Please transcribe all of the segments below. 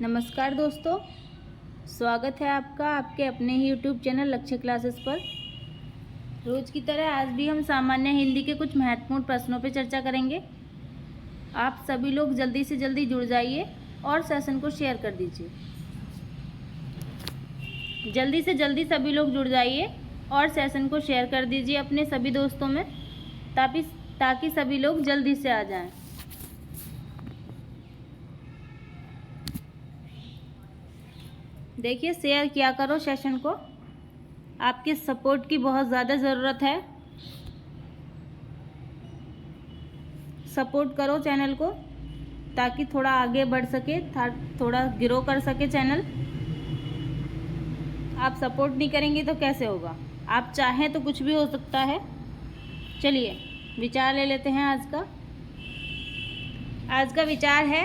नमस्कार दोस्तों, स्वागत है आपका आपके अपने ही यूट्यूब चैनल लक्ष्य क्लासेस पर। रोज़ की तरह आज भी हम सामान्य हिंदी के कुछ महत्वपूर्ण प्रश्नों पर चर्चा करेंगे। आप सभी लोग जल्दी से जल्दी जुड़ जाइए और सेशन को शेयर कर दीजिए। जल्दी से जल्दी सभी लोग जुड़ जाइए और सेशन को शेयर कर दीजिए अपने सभी दोस्तों में, ताकि सभी लोग जल्दी से आ जाएं। देखिए, शेयर किया करो सेशन को, आपके सपोर्ट की बहुत ज़्यादा ज़रूरत है। सपोर्ट करो चैनल को ताकि थोड़ा आगे बढ़ सके, थोड़ा ग्रो कर सके चैनल। आप सपोर्ट नहीं करेंगे तो कैसे होगा। आप चाहें तो कुछ भी हो सकता है। चलिए विचार ले लेते हैं आज का विचार है,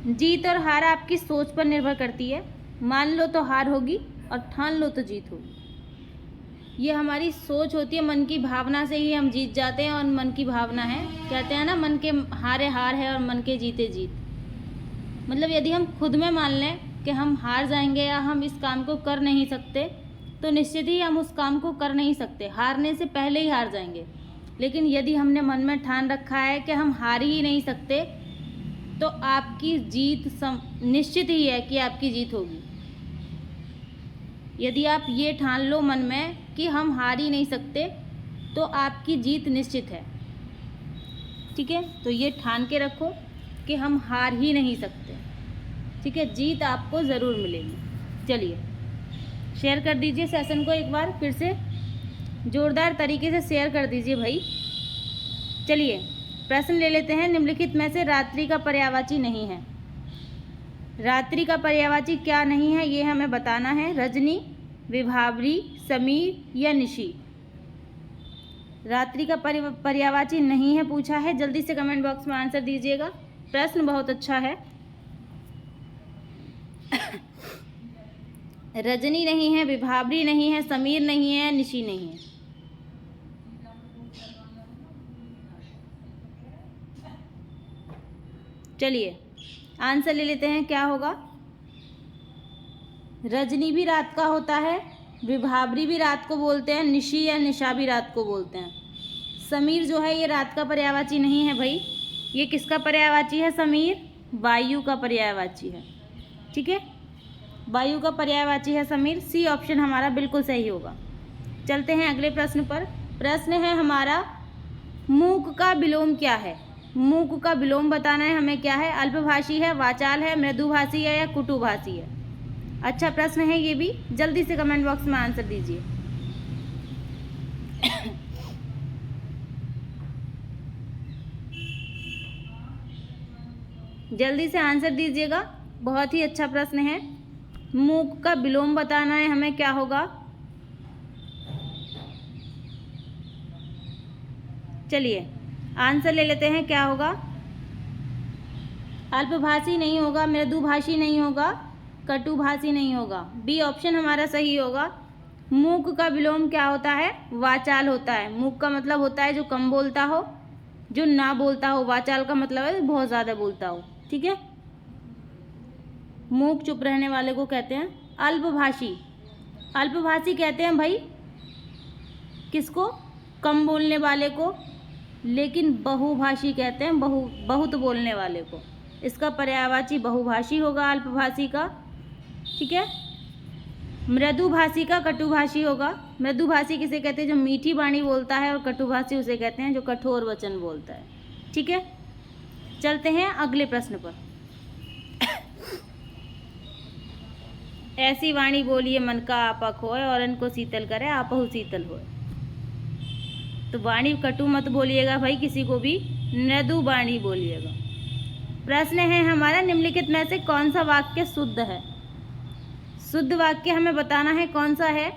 जीत और हार आपकी सोच पर निर्भर करती है। मान लो तो हार होगी और ठान लो तो जीत होगी। ये हमारी सोच होती है, मन की भावना से ही हम जीत जाते हैं। और मन की भावना है, कहते हैं ना, मन के हारे हार है और मन के जीते जीत। मतलब यदि हम खुद में मान लें कि हम हार जाएंगे या हम इस काम को कर नहीं सकते, तो निश्चित ही हम उस काम को कर नहीं सकते, हारने से पहले ही हार जाएंगे। लेकिन यदि हमने मन में ठान रखा है कि हम हार ही नहीं सकते, तो आपकी जीत निश्चित ही है कि आपकी जीत होगी। यदि आप ये ठान लो मन में कि हम हार ही नहीं सकते, तो आपकी जीत निश्चित है। ठीक है, तो ये ठान के रखो कि हम हार ही नहीं सकते। ठीक है, जीत आपको ज़रूर मिलेगी। चलिए शेयर कर दीजिए सेशन को, एक बार फिर से जोरदार तरीके से शेयर कर दीजिए भाई। चलिए प्रश्न ले लेते हैं। निम्नलिखित में से रात्रि का पर्यायवाची नहीं है। रात्रि का पर्यायवाची क्या नहीं है, ये हमें बताना है। रजनी, विभावरी, समीर या निशी। रात्रि का पर्यायवाची नहीं है पूछा है। जल्दी से कमेंट बॉक्स में आंसर दीजिएगा। प्रश्न बहुत अच्छा है। रजनी नहीं है, विभावरी नहीं है, समीर नहीं है, निशी नहीं है। चलिए आंसर ले लेते हैं, क्या होगा। रजनी भी रात का होता है, विभावरी भी रात को बोलते हैं, निशी या निशा भी रात को बोलते हैं। समीर जो है ये रात का पर्यायवाची नहीं है भाई। ये किसका पर्यायवाची है? समीर वायु का पर्यायवाची है। ठीक है, वायु का पर्यायवाची है समीर। सी ऑप्शन हमारा बिल्कुल सही होगा। चलते हैं अगले प्रश्न पर। प्रश्न है हमारा, मूक का विलोम क्या है। मूक का विलोम बताना है हमें। क्या है? अल्पभाषी है, वाचाल है, मृदुभाषी है या कुटुभाषी है। अच्छा प्रश्न है ये भी। जल्दी से कमेंट बॉक्स में आंसर दीजिए। जल्दी से आंसर दीजिएगा, बहुत ही अच्छा प्रश्न है। मूक का विलोम बताना है हमें, क्या होगा। चलिए आंसर ले लेते हैं, क्या होगा। अल्पभाषी नहीं होगा, मृदुभाषी नहीं होगा, कटुभाषी नहीं होगा। बी ऑप्शन हमारा सही होगा। मूक का विलोम क्या होता है? वाचाल होता है। मूक का मतलब होता है जो कम बोलता हो, जो ना बोलता हो। वाचाल का मतलब है बहुत ज़्यादा बोलता हो। ठीक है, मूक चुप रहने वाले को कहते हैं अल्पभाषी। अल्पभाषी कहते हैं भाई किसको? कम बोलने वाले को। लेकिन बहुभाषी कहते हैं बहुत बोलने वाले को। इसका पर्यायवाची बहुभाषी होगा अल्पभाषी का। ठीक है, मृदुभाषी का कटुभाषी होगा। मृदुभाषी किसे कहते हैं? जो मीठी वाणी बोलता है। और कटुभाषी उसे कहते हैं जो कठोर वचन बोलता है। ठीक है, चलते हैं अगले प्रश्न पर। ऐसी वाणी बोलिए मन का आपा खोए, और इनको शीतल करे आपहु शीतल होए। तो वाणी कटु मत बोलिएगा भाई किसी को भी, मृदु वाणी बोलिएगा। प्रश्न है हमारा, निम्नलिखित में से कौन सा वाक्य शुद्ध है। शुद्ध वाक्य हमें बताना है कौन सा है।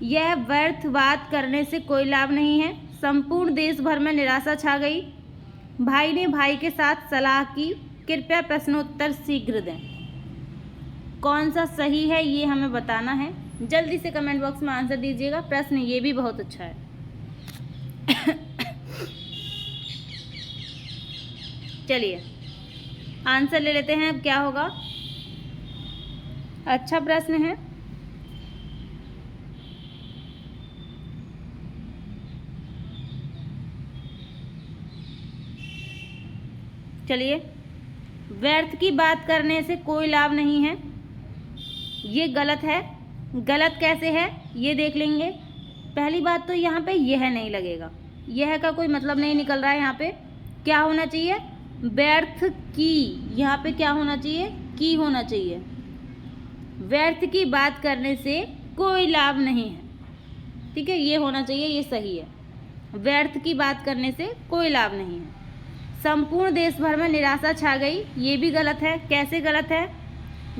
यह व्यर्थ बात करने से कोई लाभ नहीं है। संपूर्ण देश भर में निराशा छा गई। भाई ने भाई के साथ सलाह की। कृपया प्रश्नोत्तर शीघ्र दें। कौन सा सही है ये हमें बताना है। जल्दी से कमेंट बॉक्स में आंसर दीजिएगा। प्रश्न ये भी बहुत अच्छा है। चलिए आंसर ले लेते हैं। अब क्या होगा। अच्छा प्रश्न है। चलिए, व्यर्थ की बात करने से कोई लाभ नहीं है, ये गलत है। गलत कैसे है ये देख लेंगे। पहली बात तो यहाँ पे यह नहीं लगेगा, यह का कोई मतलब नहीं निकल रहा है। यहाँ पे क्या होना चाहिए, व्यर्थ की, यहाँ पे क्या होना चाहिए, की होना चाहिए। व्यर्थ की बात करने से कोई लाभ नहीं है, ठीक है, ये होना चाहिए, ये सही है। व्यर्थ की बात करने से कोई लाभ नहीं है। संपूर्ण देश भर में निराशा छा गई, ये भी गलत है। कैसे गलत है,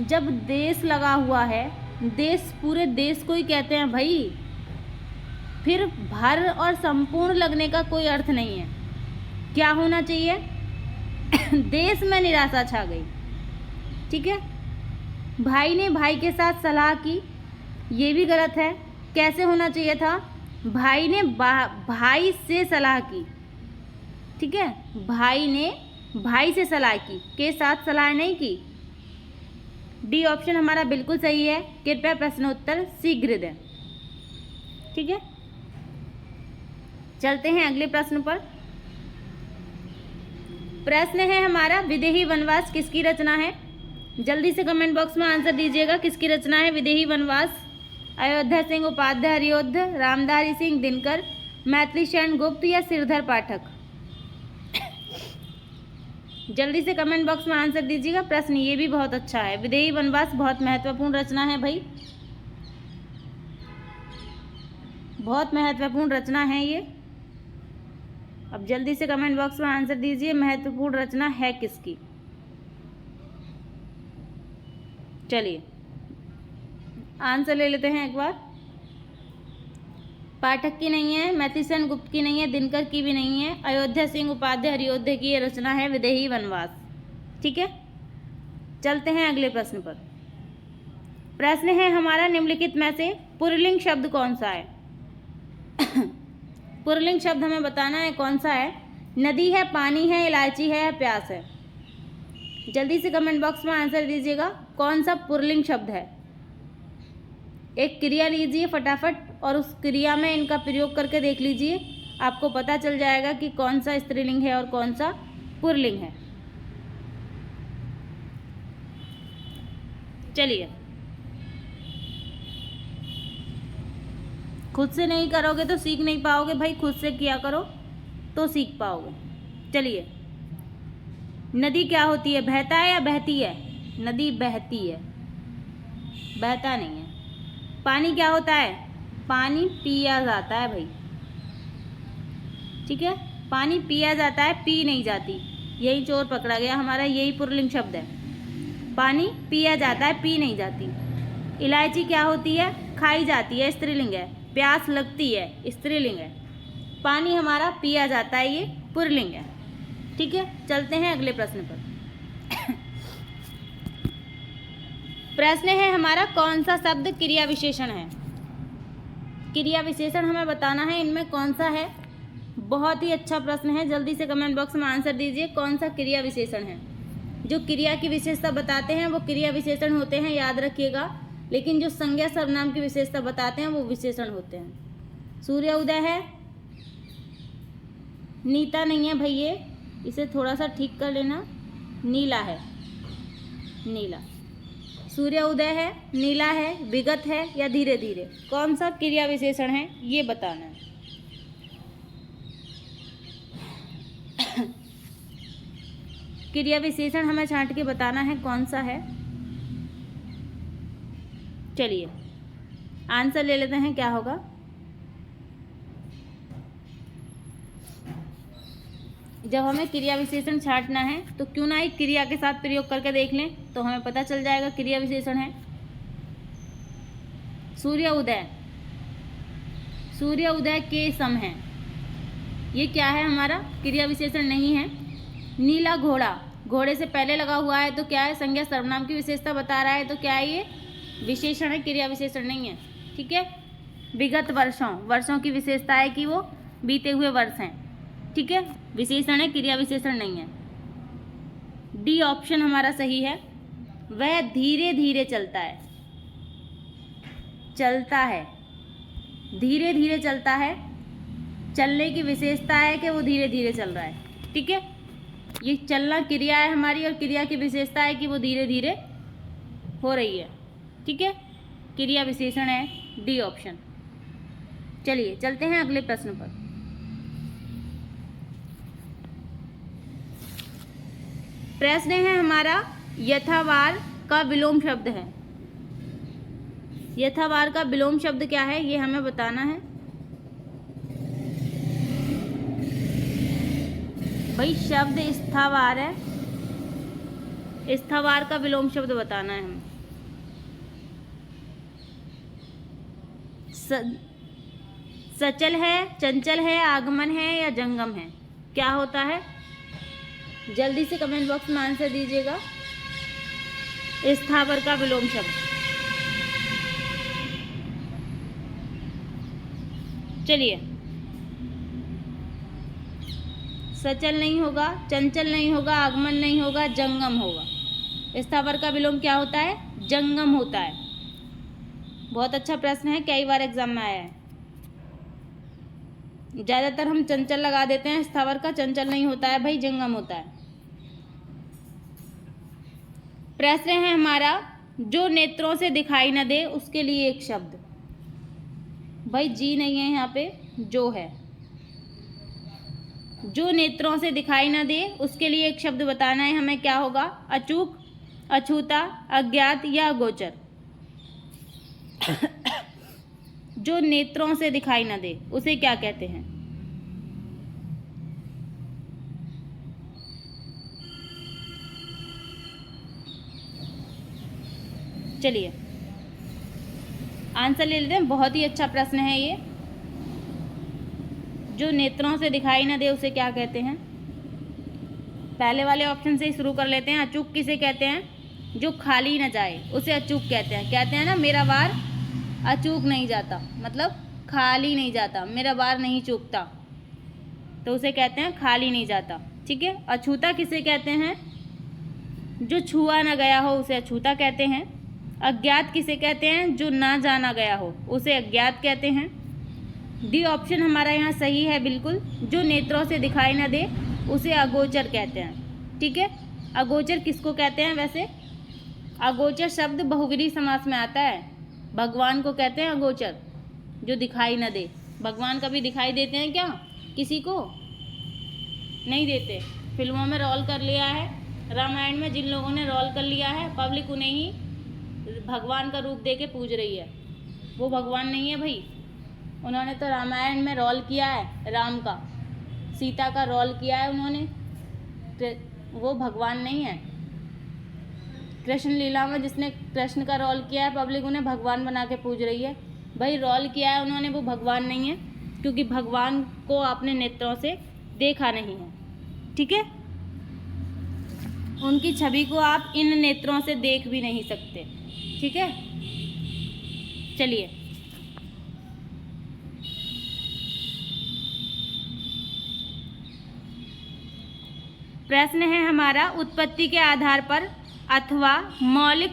जब देश लगा हुआ है, देश पूरे देश को ही कहते हैं भाई, फिर भर और संपूर्ण लगने का कोई अर्थ नहीं है। क्या होना चाहिए, देश में निराशा छा गई, ठीक है। भाई ने भाई के साथ सलाह की, ये भी गलत है। कैसे होना चाहिए था, भाई ने भाई से सलाह की, ठीक है, भाई ने भाई से सलाह की, के साथ सलाह नहीं की। डी ऑप्शन हमारा बिल्कुल सही है। कृपया प्रश्नोत्तर शीघ्र दें, ठीक है। चलते हैं अगले प्रश्न पर। प्रश्न है हमारा, विदेही वनवास किसकी रचना है। जल्दी से कमेंट बॉक्स में आंसर दीजिएगा, किसकी रचना है विदेही वनवास। अयोध्या सिंह उपाध्याय हरियोद्ध, रामधारी सिंह दिनकर, मैथिली शरण गुप्त या सिरधर पाठक। जल्दी से कमेंट बॉक्स में आंसर दीजिएगा। प्रश्न ये भी बहुत अच्छा है, विदेही वनवास बहुत महत्वपूर्ण रचना है भाई, बहुत महत्वपूर्ण रचना है ये। अब जल्दी से कमेंट बॉक्स में आंसर दीजिए, महत्वपूर्ण रचना है किसकी। चलिए आंसर ले लेते हैं एक बार। पाठक की नहीं है, मैथिली शरण गुप्त की नहीं है, दिनकर की भी नहीं है, अयोध्या सिंह उपाध्याय हरियोद्ध की ये रचना है विदेही वनवास, ठीक है। चलते हैं अगले प्रश्न पर। प्रश्न है हमारा, निम्नलिखित में से पुल्लिंग शब्द कौन सा है। पुल्लिंग शब्द हमें बताना है कौन सा है। नदी है, पानी है, इलायची है, प्यास है। जल्दी से कमेंट बॉक्स में आंसर दीजिएगा, कौन सा पुल्लिंग शब्द है। एक क्रिया लीजिए फटाफट और उस क्रिया में इनका प्रयोग करके देख लीजिए, आपको पता चल जाएगा कि कौन सा स्त्रीलिंग है और कौन सा पुल्लिंग है। चलिए, खुद से नहीं करोगे तो सीख नहीं पाओगे भाई, खुद से किया करो तो सीख पाओगे। चलिए, नदी क्या होती है, बहता है या बहती है। नदी बहती है, बहता नहीं है। पानी क्या होता है, पानी पिया जाता है भाई, ठीक है, पानी पिया जाता है, पी नहीं जाती। यही चोर पकड़ा गया हमारा, यही पुल्लिंग शब्द है। पानी पिया जाता है, पी नहीं जाती। इलायची क्या होती है, खाई जाती है, स्त्रीलिंग है। प्यास लगती है, स्त्रीलिंग है। पानी हमारा पिया जाता है, ये पुल्लिंग है, ठीक है। चलते हैं अगले प्रश्न पर। प्रश्न है हमारा, कौन सा शब्द क्रिया विशेषण है। क्रिया विशेषण हमें बताना है, इनमें कौन सा है। बहुत ही अच्छा प्रश्न है, जल्दी से कमेंट बॉक्स में आंसर दीजिए, कौन सा क्रिया विशेषण है। जो क्रिया की विशेषता बताते हैं वो क्रिया विशेषण होते हैं, याद रखिएगा। लेकिन जो संज्ञा सर्वनाम की विशेषता बताते हैं वो विशेषण होते हैं। सूर्य उदय है, नीता नहीं है भाई, ये इसे थोड़ा सा ठीक कर लेना। नीला है, नीला। सूर्य उदय है, नीला है, विगत है या धीरे धीरे, कौन सा क्रिया विशेषण है ये बताना है। क्रिया विशेषण हमें छांट के बताना है कौन सा है। चलिए आंसर ले लेते हैं, क्या होगा। जब हमें क्रिया विशेषण छांटना है तो क्यों ना एक क्रिया के साथ प्रयोग करके देख लें, तो हमें पता चल जाएगा क्रिया विशेषण है। सूर्य उदय, सूर्य उदय के सम है, ये क्या है हमारा, क्रिया विशेषण नहीं है। नीला घोड़ा, घोड़े से पहले लगा हुआ है तो क्या है, संज्ञा सर्वनाम की विशेषता बता रहा है, तो क्या है ये विशेषण है, क्रिया विशेषण नहीं है, ठीक है। विगत वर्षों, वर्षों की विशेषता है कि वो बीते हुए वर्ष हैं, ठीक है, विशेषण है, क्रिया विशेषण नहीं है। डी ऑप्शन हमारा सही है, वह धीरे धीरे चलता है। चलता है, धीरे धीरे चलता है। चलने की विशेषता है कि वो धीरे धीरे चल रहा है। ठीक है, ये चलना क्रिया है हमारी और क्रिया की विशेषता है कि वो धीरे धीरे हो रही है। ठीक है, क्रिया विशेषण है डी ऑप्शन। चलिए चलते हैं अगले प्रश्न पर। प्रश्न है हमारा यथावार का विलोम शब्द है। यथावार का विलोम शब्द क्या है ये हमें बताना है। भाई शब्द स्थावार है, स्थावार का विलोम शब्द बताना है हमें। सचल है, चंचल है, आगमन है या जंगम है, क्या होता है? जल्दी से कमेंट बॉक्स में आंसर दीजिएगा। स्थावर का विलोम शब्द। चलिए, सचल नहीं होगा, चंचल नहीं होगा, आगमन नहीं होगा, जंगम होगा। स्थावर का विलोम क्या होता है? जंगम होता है। बहुत अच्छा प्रश्न है, कई बार एग्जाम में आया है। ज़्यादातर हम चंचल लगा देते हैं, स्थावर का चंचल नहीं होता है भाई, जंगम होता है। प्रश्न है हमारा जो नेत्रों से दिखाई न दे उसके लिए एक शब्द। भाई जी नहीं है यहाँ पे, जो है। जो नेत्रों से दिखाई न दे उसके लिए एक शब्द बताना है हमें, क्या होगा? अचूक, अछूता, अज्ञात या अगोचर। जो नेत्रों से दिखाई न दे उसे क्या कहते हैं? चलिए आंसर ले लेते हैं। बहुत ही अच्छा प्रश्न है ये। जो नेत्रों से दिखाई न दे उसे क्या कहते हैं? पहले वाले ऑप्शन से ही शुरू कर लेते हैं। अचूक किसे कहते हैं? जो खाली न जाए उसे अचूक कहते हैं। कहते हैं ना मेरा वार अचूक नहीं जाता, मतलब खाली नहीं जाता, मेरा वार नहीं चूकता, तो उसे कहते हैं खाली नहीं जाता। ठीक है। अछूता किसे कहते हैं? जो छुआ न गया हो उसे अछूता कहते हैं। अज्ञात किसे कहते हैं? जो ना जाना गया हो उसे अज्ञात कहते हैं। डी ऑप्शन हमारा यहाँ सही है बिल्कुल। जो नेत्रों से दिखाई न दे उसे अगोचर कहते हैं। ठीक है। अगोचर किसको कहते हैं वैसे? अगोचर शब्द बहुव्रीहि समास में आता है। भगवान को कहते हैं अगोचर, जो दिखाई न दे। भगवान कभी दिखाई देते हैं क्या किसी को? नहीं देते। फिल्मों में रोल कर लिया है, रामायण में जिन लोगों ने रोल कर लिया है, पब्लिक उन्हें ही भगवान का रूप दे के पूज रही है। वो भगवान नहीं है भाई। उन्होंने तो रामायण में रोल किया है, राम का, सीता का रोल किया है उन्होंने, तो वो भगवान नहीं है। कृष्ण लीला में जिसने कृष्ण का रोल किया है, पब्लिक उन्हें भगवान बना के पूज रही है। भाई रोल किया है उन्होंने, वो भगवान नहीं है, क्योंकि भगवान को अपने नेत्रों से देखा नहीं है। ठीक है। उनकी छवि को आप इन नेत्रों से देख भी नहीं सकते। ठीक है। चलिए प्रश्न है हमारा उत्पत्ति के आधार पर अथवा मौलिक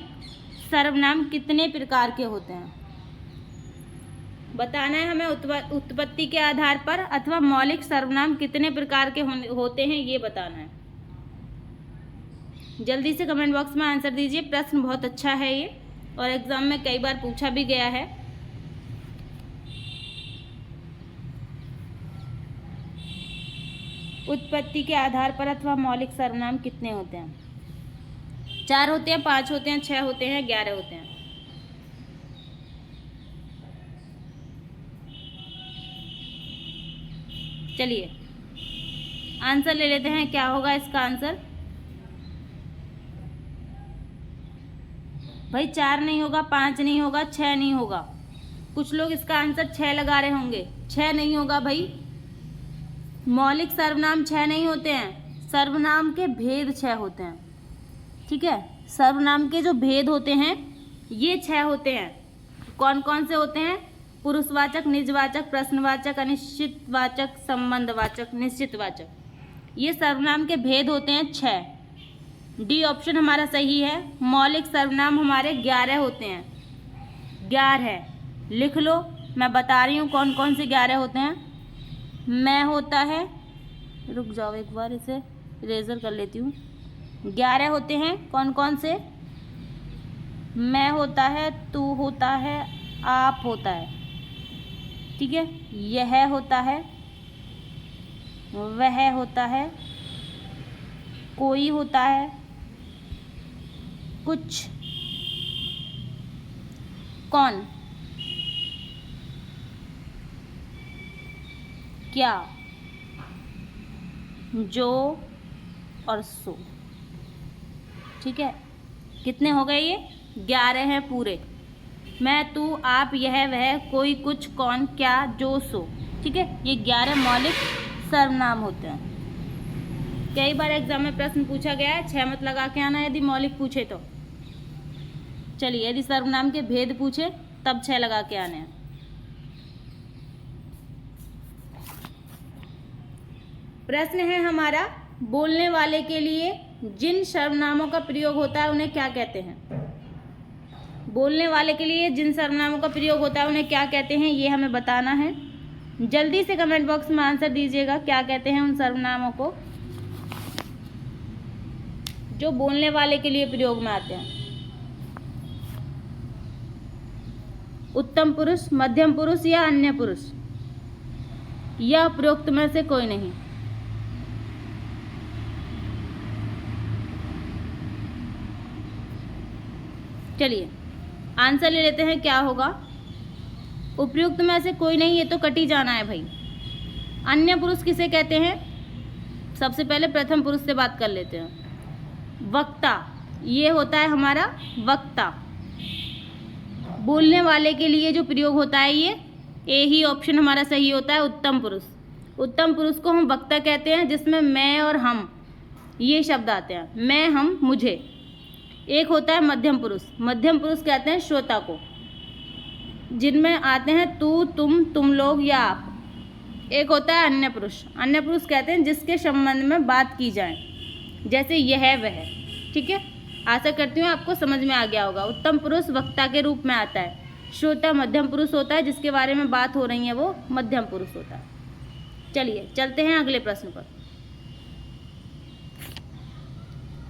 सर्वनाम कितने प्रकार के होते हैं? बताना है हमें। उत्पत्ति के आधार पर अथवा मौलिक सर्वनाम कितने प्रकार के होते हैं ये बताना है। जल्दी से कमेंट बॉक्स में आंसर दीजिए। प्रश्न बहुत अच्छा है ये और एग्जाम में कई बार पूछा भी गया है। उत्पत्ति के आधार पर अथवा मौलिक सर्वनाम कितने होते हैं? 4 होते हैं, 5 होते हैं, 6 होते हैं, 11 होते हैं। चलिए आंसर ले लेते हैं। क्या होगा इसका आंसर? भाई 4 नहीं होगा, 5 नहीं होगा, 6 नहीं होगा। कुछ लोग इसका आंसर 6 लगा रहे होंगे। 6 नहीं होगा भाई। मौलिक सर्वनाम 6 नहीं होते हैं, सर्वनाम के भेद 6 होते हैं। ठीक है। सर्वनाम के जो भेद होते हैं ये 6 होते हैं। कौन कौन से होते हैं? पुरुषवाचक, निजवाचक, प्रश्नवाचक, अनिश्चितवाचक, संबंधवाचक, निश्चितवाचक। ये सर्वनाम के भेद होते हैं 6। डी ऑप्शन हमारा सही है। मौलिक सर्वनाम हमारे 11 होते हैं। 11 है। लिख लो, मैं बता रही हूँ कौन कौन से 11 होते हैं। मैं होता है, रुक जाओ एक बार इसे इरेजर कर लेती हूँ। 11 होते हैं कौन कौन से? मैं होता है, तू होता है, आप होता है, ठीक है, यह होता है, वह होता है, कोई होता है, कुछ, कौन, क्या, जो और सो। ठीक है, कितने हो गए ये? 11 हैं पूरे। मैं, तू, आप, यह, वह, कोई, कुछ, कौन, क्या, जो, सो। ठीक है, ये 11 मौलिक सर्वनाम होते हैं। कई बार एग्जाम में प्रश्न पूछा गया है, 6 मत लगा के आना यदि मौलिक पूछे तो। चलिए, यदि सर्वनाम के भेद पूछे तब 6 लगा के आने हैं। प्रश्न है हमारा, बोलने वाले के लिए जिन सर्वनामों का प्रयोग होता है उन्हें क्या कहते हैं? बोलने वाले के लिए जिन सर्वनामों का प्रयोग होता है उन्हें क्या कहते हैं, ये हमें बताना है। जल्दी से कमेंट बॉक्स में आंसर दीजिएगा, क्या कहते हैं उन सर्वनामों को जो बोलने वाले के लिए प्रयोग में आते हैं। उत्तम पुरुष, मध्यम पुरुष या अन्य पुरुष, या उपरोक्त में से कोई नहीं? चलिए आंसर ले लेते हैं, क्या होगा? उपयुक्त में से कोई नहीं, ये तो कटी जाना है भाई। अन्य पुरुष किसे कहते हैं? सबसे पहले प्रथम पुरुष से बात कर लेते हैं। वक्ता, ये होता है हमारा वक्ता। बोलने वाले के लिए जो प्रयोग होता है ये ए ही ऑप्शन हमारा सही होता है, उत्तम पुरुष। उत्तम पुरुष को हम वक्ता कहते हैं, जिसमें मैं और हम ये शब्द आते हैं, मैं, हम, मुझे। एक होता है मध्यम पुरुष। मध्यम पुरुष कहते हैं श्रोता को, जिनमें आते हैं तू, तुम लोग या आप। एक होता है अन्य पुरुष। अन्य पुरुष कहते हैं जिसके संबंध में बात की जाए, जैसे यह वह। ठीक है, आशा करती हूँ आपको समझ में आ गया होगा। उत्तम पुरुष वक्ता के रूप में आता है। श्रोता मध्यम पुरुष होता है, जिसके बारे में बात हो रही है वो मध्यम पुरुष होता है। चलिए चलते हैं अगले प्रश्न पर।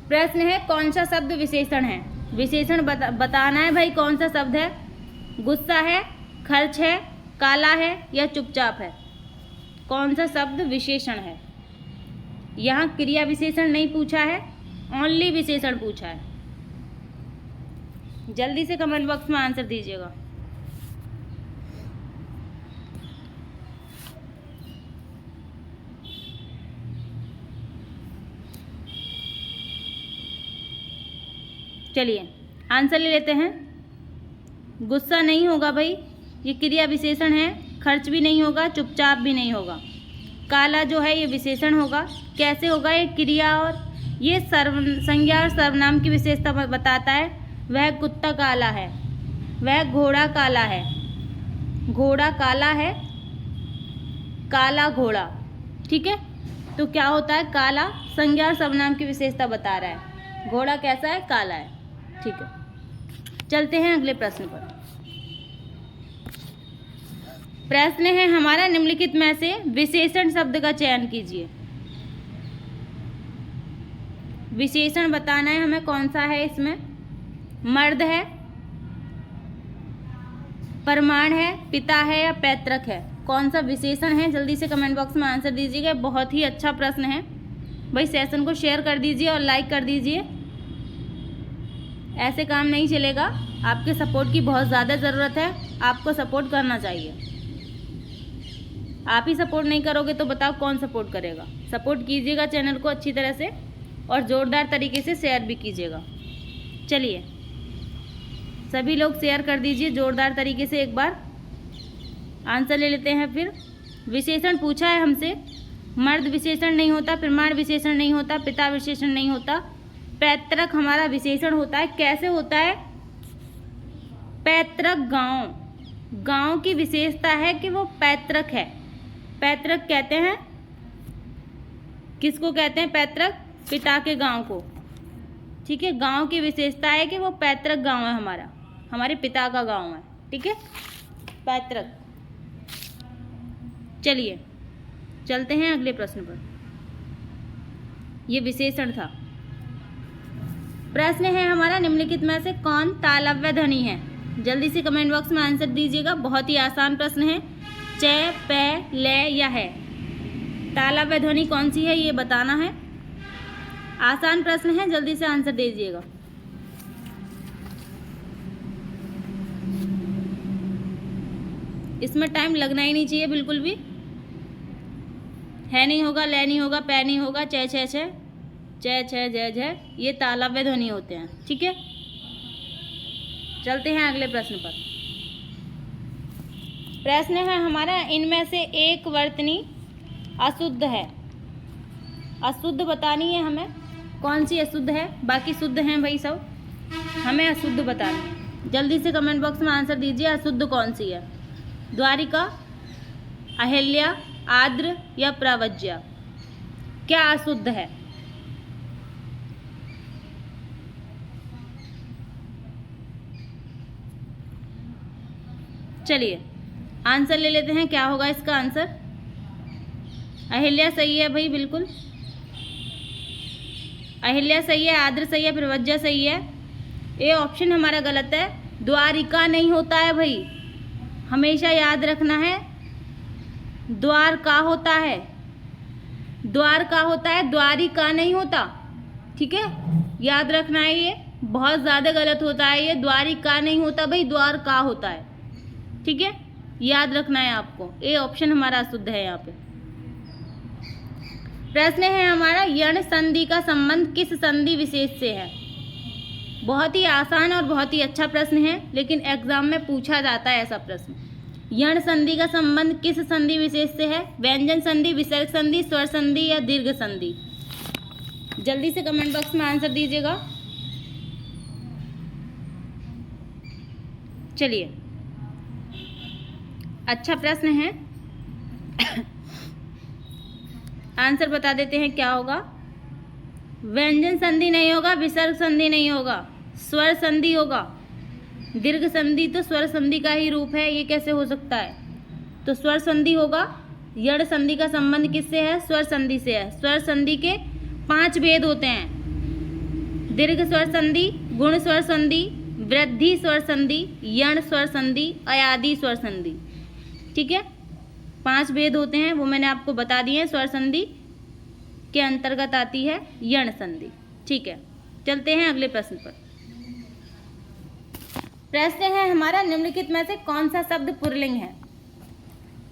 प्रश्न है, कौन सा शब्द विशेषण है? विशेषण बताना है भाई, कौन सा शब्द है? गुस्सा है, खर्च है, काला है या चुपचाप है? कौन सा शब्द विशेषण है? यहाँ क्रिया विशेषण नहीं पूछा है, ओनली विशेषण पूछा है। जल्दी से कमेंट बॉक्स में आंसर दीजिएगा। चलिए आंसर ले लेते हैं। गुस्सा नहीं होगा भाई, ये क्रिया विशेषण है। खर्च भी नहीं होगा, चुपचाप भी नहीं होगा। काला जो है ये विशेषण होगा। कैसे होगा? ये क्रिया और ये संज्ञा और सर्वनाम की विशेषता बताता है। वह कुत्ता काला है, वह घोड़ा काला है, घोड़ा काला है, काला घोड़ा। ठीक है, तो क्या होता है? काला संज्ञा और सर्वनाम की विशेषता बता रहा है। घोड़ा कैसा है? काला है। ठीक है, चलते हैं अगले प्रश्न पर। प्रश्न है हमारा, निम्नलिखित में से विशेषण शब्द का चयन कीजिए। विशेषण बताना है हमें, कौन सा है इसमें? मर्द है, प्रमाण है, पिता है या पैतृक है? कौन सा विशेषण है? जल्दी से कमेंट बॉक्स में आंसर दीजिएगा। बहुत ही अच्छा प्रश्न है भाई। सेशन को शेयर कर दीजिए और लाइक कर दीजिए। ऐसे काम नहीं चलेगा, आपके सपोर्ट की बहुत ज़्यादा ज़रूरत है। आपको सपोर्ट करना चाहिए। आप ही सपोर्ट नहीं करोगे तो बताओ कौन सपोर्ट करेगा? सपोर्ट कीजिएगा चैनल को अच्छी तरह से और ज़ोरदार तरीके से शेयर भी कीजिएगा। चलिए सभी लोग शेयर कर दीजिए ज़ोरदार तरीके से। एक बार आंसर ले लेते हैं फिर। विशेषण पूछा है हमसे। मर्द विशेषण नहीं होता, प्रमाण विशेषण नहीं होता, पिता विशेषण नहीं होता, पैतृक हमारा विशेषण होता है। कैसे होता है? पैतृक गांव, गांव की विशेषता है कि वो पैतृक है। पैतृक कहते हैं किसको? कहते हैं पैतृक, पिता के गांव को। ठीक है, गांव की विशेषता है कि वो पैतृक गांव है हमारा, हमारे पिता का गांव है। ठीक है, पैतृक। चलिए चलते हैं अगले प्रश्न पर। ये विशेषण था। प्रश्न है हमारा, निम्नलिखित में से कौन तालव्य ध्वनि है? जल्दी से कमेंट बॉक्स में आंसर दीजिएगा। बहुत ही आसान प्रश्न है। च, प, ल या है, तालव्य ध्वनि कौन सी है ये बताना है। आसान प्रश्न है, जल्दी से आंसर दीजिएगा। इसमें टाइम लगना ही नहीं चाहिए बिल्कुल भी। है नहीं होगा, ले नहीं होगा, पै नहीं होगा, च छ छ, च छ ज झ, ये तालव्य ध्वनि होते हैं। ठीक है, चलते हैं अगले प्रश्न पर। प्रश्न है हमारा, इनमें से एक वर्तनी अशुद्ध है। अशुद्ध बतानी है हमें, कौन सी अशुद्ध है? बाकी शुद्ध हैं भाई सब, हमें अशुद्ध बतानी है। जल्दी से कमेंट बॉक्स में आंसर दीजिए, अशुद्ध कौन सी है? द्वारिका, अहिल्या, आद्र या प्रवज्या? क्या अशुद्ध है? चलिए आंसर ले लेते हैं, क्या होगा इसका आंसर? अहिल्या सही है भाई, बिल्कुल अहिल्या सही है, आद्र सही है, प्रवज्या सही है। ये ऑप्शन हमारा गलत है, द्वारिका नहीं होता है भाई, हमेशा याद रखना है। द्वार का होता है, द्वार का होता है, द्वारिका नहीं होता। ठीक है, याद रखना है, ये बहुत ज़्यादा गलत होता है। ये द्वारिका नहीं होता भाई, द्वार का होता है। ठीक है, याद रखना है आपको। ए ऑप्शन हमारा अशुद्ध है यहाँ पे। प्रश्न है हमारा, यण संधि का संबंध किस संधि विशेष से है? बहुत ही आसान और बहुत ही अच्छा प्रश्न है, लेकिन एग्जाम में पूछा जाता है ऐसा प्रश्न। यण संधि का संबंध किस संधि विशेष से है? व्यंजन संधि, विसर्ग संधि, स्वर संधि या दीर्घ संधि? जल्दी से कमेंट बॉक्स में आंसर दीजिएगा। चलिए, अच्छा प्रश्न है, आंसर बता देते हैं क्या होगा। व्यंजन संधि नहीं होगा, विसर्ग संधि नहीं होगा, स्वर संधि होगा। दीर्घ संधि तो स्वर संधि का ही रूप है, ये कैसे हो सकता है? तो स्वर संधि होगा। यण संधि का संबंध किससे है? स्वर संधि से है। स्वर संधि के 5 भेद होते हैं: दीर्घ स्वर संधि, गुण स्वर संधि, वृद्धि स्वर संधि, यण स्वर संधि, अयादि स्वर संधि। ठीक है, 5 भेद होते हैं, वो मैंने आपको बता दिए हैं। स्वर संधि के अंतर्गत आती है यण संधि। ठीक है, चलते हैं अगले प्रश्न पर। प्रश्न है हमारा, निम्नलिखित में से कौन सा शब्द पुल्लिंग है?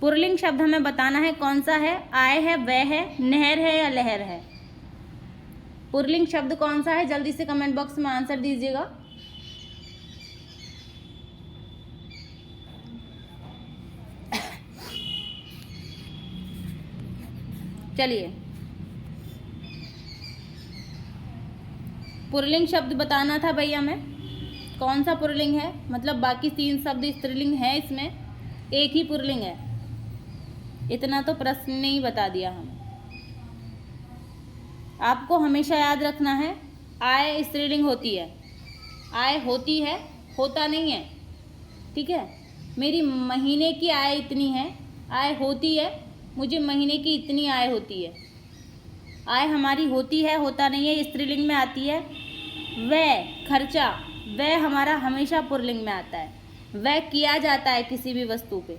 पुल्लिंग शब्द हमें बताना है कौन सा है। आय है, वह है, नहर है या लहर है? पुल्लिंग शब्द कौन सा है? जल्दी से कमेंट बॉक्स में आंसर दीजिएगा। चलिए, पुल्लिंग शब्द बताना था भैया हमें, कौन सा पुल्लिंग है? मतलब बाकी 3 शब्द स्त्रीलिंग है, इसमें एक ही पुल्लिंग है। इतना तो प्रश्न ने ही बता दिया हमें। आपको हमेशा याद रखना है, आय स्त्रीलिंग होती है। आय होती है, होता नहीं है। ठीक है, मेरी महीने की आय इतनी है, आय होती है, मुझे महीने की इतनी आय होती है। आय हमारी होती है, होता नहीं है, स्त्रीलिंग में आती है। वह खर्चा, वह हमारा हमेशा पुल्लिंग में आता है। वह किया जाता है किसी भी वस्तु पे।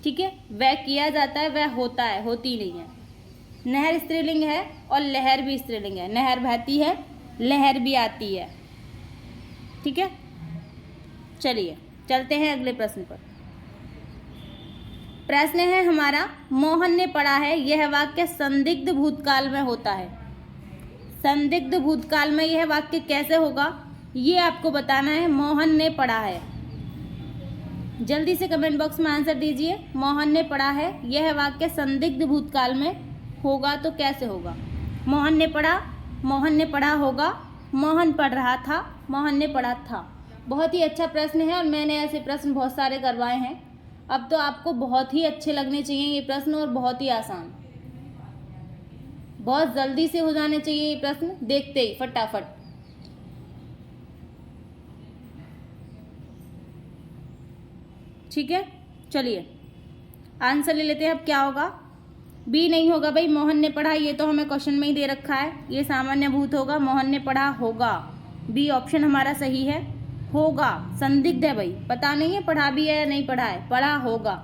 ठीक है, वह किया जाता है, वह होता है, होती नहीं है। नहर स्त्रीलिंग है और लहर भी स्त्रीलिंग है। नहर बहती है, लहर भी आती है। ठीक है, चलिए चलते हैं अगले प्रश्न पर। प्रश्न है हमारा, मोहन ने पढ़ा है, यह वाक्य संदिग्ध भूतकाल में होता है। संदिग्ध भूतकाल में यह वाक्य कैसे होगा, ये आपको बताना है। मोहन ने पढ़ा है, जल्दी से कमेंट बॉक्स में आंसर दीजिए। मोहन ने पढ़ा है, यह वाक्य संदिग्ध भूतकाल में होगा तो कैसे होगा? मोहन ने पढ़ा, मोहन ने पढ़ा होगा, मोहन पढ़ रहा था, मोहन ने पढ़ा था। बहुत ही अच्छा प्रश्न है और मैंने ऐसे प्रश्न बहुत सारे करवाए हैं। अब तो आपको बहुत ही अच्छे लगने चाहिए ये प्रश्न, और बहुत ही आसान, बहुत जल्दी से हो जाने चाहिए ये प्रश्न, देखते ही फटाफट। ठीक है, चलिए आंसर ले लेते हैं। अब क्या होगा? बी नहीं होगा भाई, मोहन ने पढ़ा, ये तो हमें क्वेश्चन में ही दे रखा है, ये सामान्य भूत होगा। मोहन ने पढ़ा होगा, बी ऑप्शन हमारा सही है। होगा संदिग्ध है भाई, पता नहीं है पढ़ा भी है या नहीं पढ़ा है, पढ़ा होगा।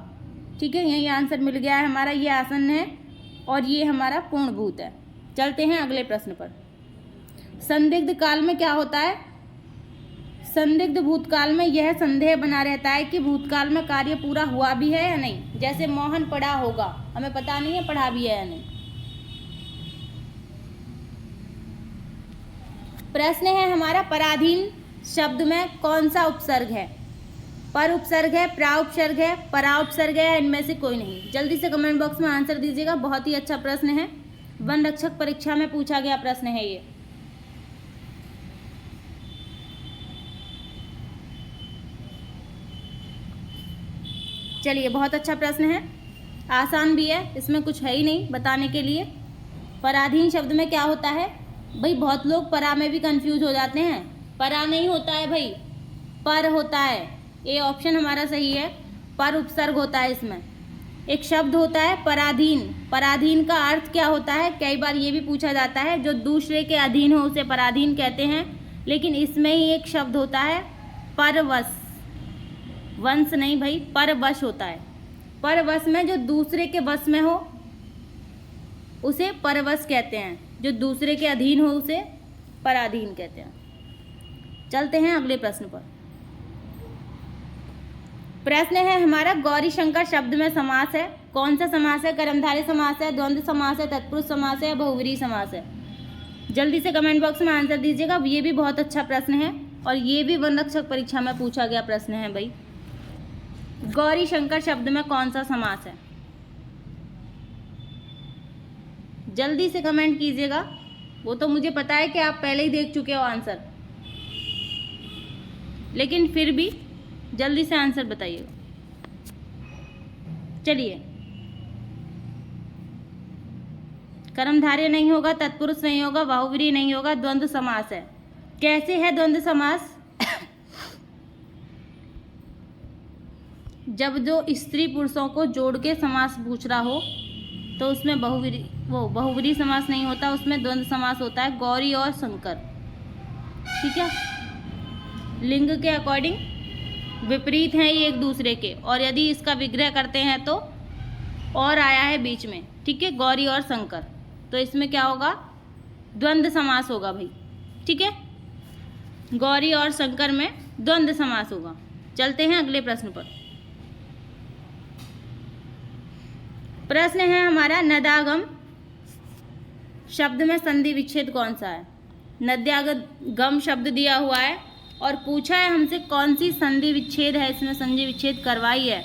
ठीक है, यही आंसर मिल गया है हमारा, ये आसन है और ये हमारा पूर्ण भूत है। चलते हैं अगले प्रश्न पर। संदिग्ध काल में क्या होता है? संदिग्ध भूतकाल में यह संदेह बना रहता है कि भूतकाल में कार्य पूरा हुआ भी है या नहीं। जैसे मोहन पढ़ा होगा, हमें पता नहीं है पढ़ा भी है या नहीं। प्रश्न है हमारा, पराधीन शब्द में कौन सा उपसर्ग है? पर उपसर्ग है, प्रा उपसर्ग है, परा उपसर्ग है, इनमें से कोई नहीं। जल्दी से कमेंट बॉक्स में आंसर दीजिएगा, बहुत ही अच्छा प्रश्न है, वन रक्षक परीक्षा में पूछा गया प्रश्न है ये। चलिए, बहुत अच्छा प्रश्न है, आसान भी है, इसमें कुछ है ही नहीं बताने के लिए। पराधीन शब्द में क्या होता है भाई? बहुत लोग परा में भी कंफ्यूज हो जाते हैं, परा नहीं होता है भाई, पर होता है। ये ऑप्शन हमारा सही है, पर उपसर्ग होता है इसमें। एक शब्द होता है पराधीन, पराधीन का अर्थ क्या होता है? कई बार ये भी पूछा जाता है, जो दूसरे के अधीन हो उसे पराधीन कहते हैं। लेकिन इसमें ही एक शब्द होता है परवश, वंश नहीं भाई, परवश होता है। परवश में जो दूसरे के वश में हो उसे परवश कहते हैं, जो दूसरे के अधीन हो उसे पराधीन कहते हैं। चलते हैं अगले प्रश्न पर। प्रश्न है हमारा, गौरी शंकर शब्द में समास है, कौन सा समास है? कर्मधारय समास है, द्वंद्व समास है, तत्पुरुष समास है, बहुव्रीहि समास है। जल्दी से कमेंट बॉक्स में आंसर दीजिएगा। ये भी बहुत अच्छा प्रश्न है और ये भी वन रक्षक परीक्षा में पूछा गया प्रश्न है भाई। गौरी शंकर शब्द में कौन सा समास है? जल्दी से कमेंट कीजिएगा, वो तो मुझे पता है कि आप पहले ही देख चुके हो आंसर, लेकिन फिर भी जल्दी से आंसर बताइएगा। चलिए, कर्मधारय नहीं होगा, तत्पुरुष नहीं होगा, बहुव्रीहि नहीं होगा, द्वंद्व समास है। कैसे है द्वंद्व समास? जब जो स्त्री पुरुषों को जोड़ के समास पूछ रहा हो तो उसमें बहुव्रीहि समास नहीं होता, उसमें द्वंद्व समास होता है। गौरी और शंकर, ठीक है, लिंग के अकॉर्डिंग विपरीत हैं ये एक दूसरे के, और यदि इसका विग्रह करते हैं तो और आया है बीच में, ठीक है, गौरी और शंकर, तो इसमें क्या होगा? द्वंद्व समास होगा भाई, ठीक है, गौरी और शंकर में द्वंद्व समास होगा। चलते हैं अगले प्रश्न पर। प्रश्न है हमारा, नदागम शब्द में संधि विच्छेद कौन सा है? नद्यागम शब्द दिया हुआ है और पूछा है हमसे कौन सी संधि विच्छेद है, इसमें संधि विच्छेद करवाई है।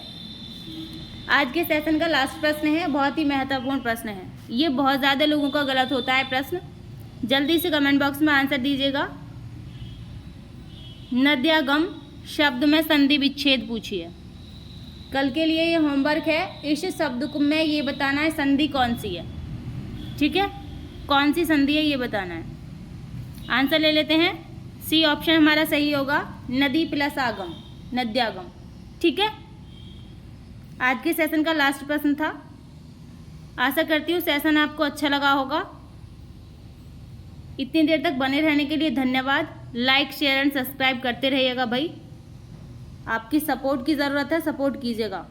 आज के सेशन का लास्ट प्रश्न है, बहुत ही महत्वपूर्ण प्रश्न है, ये बहुत ज़्यादा लोगों का गलत होता है प्रश्न। जल्दी से कमेंट बॉक्स में आंसर दीजिएगा। नद्यागम शब्द में संधि विच्छेद पूछिए। कल के लिए ये होमवर्क है, इस शब्द को में ये बताना है संधि कौन सी है, ठीक है, कौन सी संधि है ये बताना है। आंसर ले लेते हैं, सी ऑप्शन हमारा सही होगा, नदी प्लस आगम, नद्यागम, ठीक है। आज के सेशन का लास्ट प्रश्न था। आशा करती हूँ सेशन आपको अच्छा लगा होगा। इतनी देर तक बने रहने के लिए धन्यवाद। लाइक शेयर एंड सब्सक्राइब करते रहिएगा भाई, आपकी सपोर्ट की ज़रूरत है, सपोर्ट कीजिएगा।